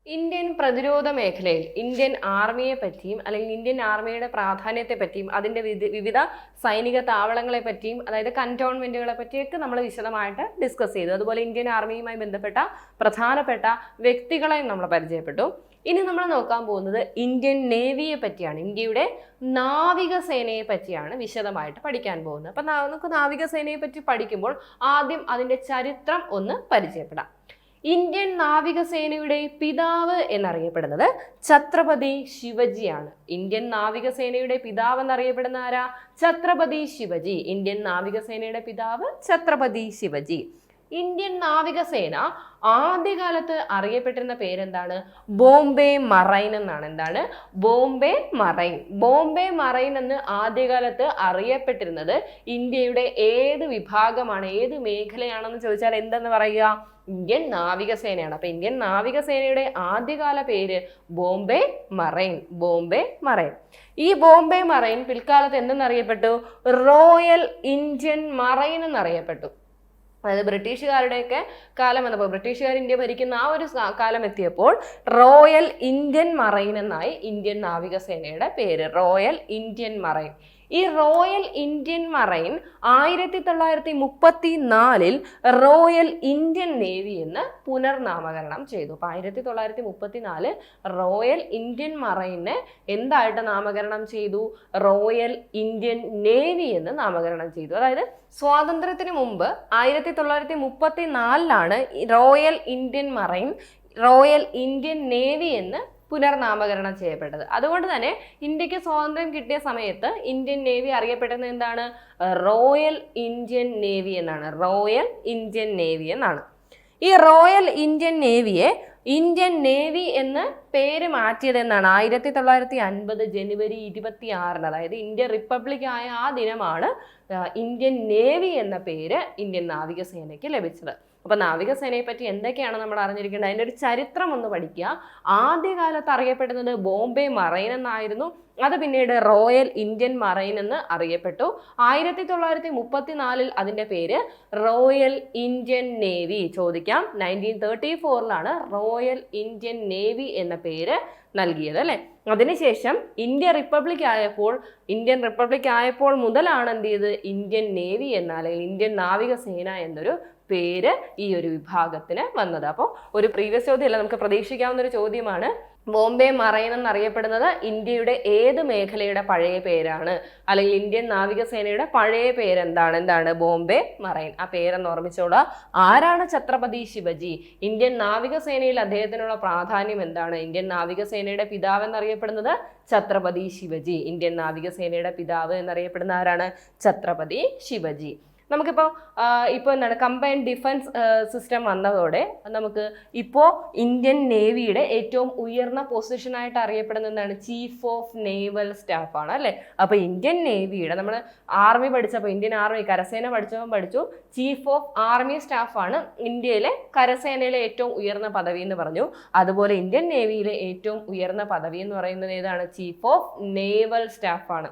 Indian പ്രതിരോധ മേഖലയിൽ Indian ആർമിയെ പറ്റിയും അല്ലെങ്കിൽ ഇന്ത്യൻ ആർമിയുടെ പ്രാധാന്യത്തെ പറ്റിയും അതിൻ്റെ വിവിധ സൈനിക താവളങ്ങളെ പറ്റിയും അതായത് കന്റോൺമെന്റുകളെ പറ്റിയൊക്കെ നമ്മൾ വിശദമായിട്ട് ഡിസ്കസ് ചെയ്തു. അതുപോലെ ഇന്ത്യൻ ആർമിയുമായി ബന്ധപ്പെട്ട പ്രധാനപ്പെട്ട വ്യക്തികളെയും നമ്മൾ പരിചയപ്പെട്ടു. ഇനി നമ്മൾ നോക്കാൻ പോകുന്നത് ഇന്ത്യൻ നേവിയെ പറ്റിയാണ്. ഇന്ത്യയുടെ നാവികസേനയെ പറ്റിയാണ് വിശദമായിട്ട് പഠിക്കാൻ പോകുന്നത്. അപ്പം നമുക്ക് നാവികസേനയെ പറ്റി പഠിക്കുമ്പോൾ ആദ്യം അതിൻ്റെ ചരിത്രം ഒന്ന് പരിചയപ്പെടാം. ഇന്ത്യൻ നാവികസേനയുടെ പിതാവ് എന്നറിയപ്പെടുന്നത് ഛത്രപതി ശിവജിയാണ്. ഇന്ത്യൻ നാവികസേനയുടെ പിതാവ് എന്നറിയപ്പെടുന്ന ആരാ? ഛത്രപതി ശിവജി. ഇന്ത്യൻ നാവികസേനയുടെ പിതാവ് ഛത്രപതി ശിവജി. ഇന്ത്യൻ നാവികസേന ആദ്യകാലത്ത് അറിയപ്പെട്ടിരുന്ന പേരെന്താണ്? ബോംബെ മറൈൻ എന്നാണ്. എന്താണ്? ബോംബെ മറൈൻ. ബോംബെ മറൈൻ എന്ന് ആദ്യകാലത്ത് അറിയപ്പെട്ടിരുന്നത് ഇന്ത്യയുടെ ഏത് വിഭാഗമാണ്, ഏത് മേഖലയാണെന്ന് ചോദിച്ചാൽ എന്തെന്ന് പറയുക? ഇന്ത്യൻ നാവികസേനയാണ്. അപ്പൊ ഇന്ത്യൻ നാവികസേനയുടെ ആദ്യകാല പേര് ബോംബെ മറൈൻ. ബോംബെ മറൈൻ. ഈ ബോംബെ മറൈൻ പിൽക്കാലത്ത് എന്തെന്നറിയപ്പെട്ടു? റോയൽ ഇന്ത്യൻ മറൈൻ എന്നറിയപ്പെട്ടു. അതായത് ബ്രിട്ടീഷുകാരുടെയൊക്കെ കാലം വന്നപ്പോൾ, ബ്രിട്ടീഷുകാർ ഇന്ത്യ ഭരിക്കുന്ന ആ ഒരു കാലം എത്തിയപ്പോൾ റോയൽ ഇന്ത്യൻ മറൈൻ എന്നായി ഇന്ത്യൻ നാവികസേനയുടെ പേര്. Royal Indian marine. ഈ royal Indian marine 1934 royal Indian navy എന്ന് പുനർനാമകരണം ചെയ്തു. അപ്പൊ 1934 റോയൽ ഇന്ത്യൻ മറൈനെ എന്തായിട്ട് നാമകരണം ചെയ്തു? റോയൽ ഇന്ത്യൻ നേവി എന്ന് നാമകരണം ചെയ്തു. അതായത് സ്വാതന്ത്ര്യത്തിന് മുമ്പ് 1934 royal Indian marine royal Indian navy എന്ന് പുനർനാമകരണം ചെയ്യപ്പെട്ടത്. അതുകൊണ്ട് തന്നെ ഇന്ത്യക്ക് സ്വാതന്ത്ര്യം കിട്ടിയ സമയത്ത് ഇന്ത്യൻ നേവി അറിയപ്പെടുന്നത് എന്താണ്? റോയൽ ഇന്ത്യൻ നേവി എന്നാണ്. റോയൽ ഇന്ത്യൻ നേവി എന്നാണ്. ഈ റോയൽ ഇന്ത്യൻ നേവിയെ ഇന്ത്യൻ നേവി എന്ന് പേര് മാറ്റിയത് എന്നാണ് 1950 ജനുവരി 26. അതായത് ഇന്ത്യ റിപ്പബ്ലിക് ആയ ആ ദിനമാണ് ഇന്ത്യൻ നേവി എന്ന പേര് ഇന്ത്യൻ നാവികസേനയ്ക്ക് ലഭിച്ചത്. അപ്പൊ നാവികസേനയെ പറ്റി എന്തൊക്കെയാണ് നമ്മൾ അറിഞ്ഞിരിക്കേണ്ടത്? അതിൻ്റെ ഒരു ചരിത്രം ഒന്ന് പഠിക്കുക. ആദ്യകാലത്ത് അറിയപ്പെടുന്നത് ബോംബെ മറൈൻ എന്നായിരുന്നു. അത് പിന്നീട് റോയൽ ഇന്ത്യൻ മറൈൻ എന്ന് അറിയപ്പെട്ടു. 1934 അതിൻ്റെ പേര് റോയൽ ഇന്ത്യൻ നേവി. ചോദിക്കാം, 1934 റോയൽ ഇന്ത്യൻ നേവി എന്ന പേര് നൽകിയത് അല്ലെ. അതിനുശേഷം ഇന്ത്യൻ റിപ്പബ്ലിക് ആയപ്പോൾ മുതലാണ് എന്ത് ചെയ്ത് ഇന്ത്യൻ നേവി എന്ന അല്ലെങ്കിൽ ഇന്ത്യൻ നാവികസേന എന്നൊരു പേര് ഈ ഒരു വിഭാഗത്തിന് വന്നത്. അപ്പോൾ ഒരു പ്രീവിയസ് ചോദ്യമല്ല, നമുക്ക് പ്രതീക്ഷിക്കാവുന്ന ഒരു ചോദ്യമാണ്. ബോംബെ മറൈൻ എന്നറിയപ്പെടുന്നത് ഇന്ത്യയുടെ ഏത് മേഖലയുടെ പഴയ പേരാണ്? അല്ലെങ്കിൽ ഇന്ത്യൻ നാവികസേനയുടെ പഴയ പേരെന്താണ്? ബോംബെ മറൈൻ. ആ പേരെന്ന് ഓർമ്മിച്ചോളാം. ആരാണ് ഛത്രപതി ശിവജി? ഇന്ത്യൻ നാവികസേനയിൽ അദ്ദേഹത്തിനുള്ള പ്രാധാന്യം എന്താണ്? ഇന്ത്യൻ നാവികസേനയുടെ പിതാവ് എന്നറിയപ്പെടുന്നത് ഛത്രപതി ശിവജി. ഇന്ത്യൻ നാവികസേനയുടെ പിതാവ് എന്നറിയപ്പെടുന്ന ആരാണ്? ഛത്രപതി ശിവജി. നമുക്കിപ്പോൾ എന്താണ് കമ്പൈൻഡ് ഡിഫൻസ് സിസ്റ്റം വന്നതോടെ നമുക്ക് ഇപ്പോൾ ഇന്ത്യൻ നേവിയുടെ ഏറ്റവും ഉയർന്ന പൊസിഷനായിട്ട് അറിയപ്പെടുന്ന എന്താണ്? ചീഫ് ഓഫ് നേവൽ സ്റ്റാഫ് ആണ് അല്ലേ. അപ്പോൾ ഇന്ത്യൻ നേവിയുടെ നമ്മൾ ആർമി പഠിച്ചപ്പോൾ ഇന്ത്യൻ ആർമി കരസേന പഠിച്ചു ചീഫ് ഓഫ് ആർമി സ്റ്റാഫാണ് ഇന്ത്യയിലെ കരസേനയിലെ ഏറ്റവും ഉയർന്ന പദവി എന്ന് പറഞ്ഞു. അതുപോലെ ഇന്ത്യൻ നേവിയിലെ ഏറ്റവും ഉയർന്ന പദവി എന്ന് പറയുന്നത് ഏതാണ്? Chief of naval സ്റ്റാഫാണ്.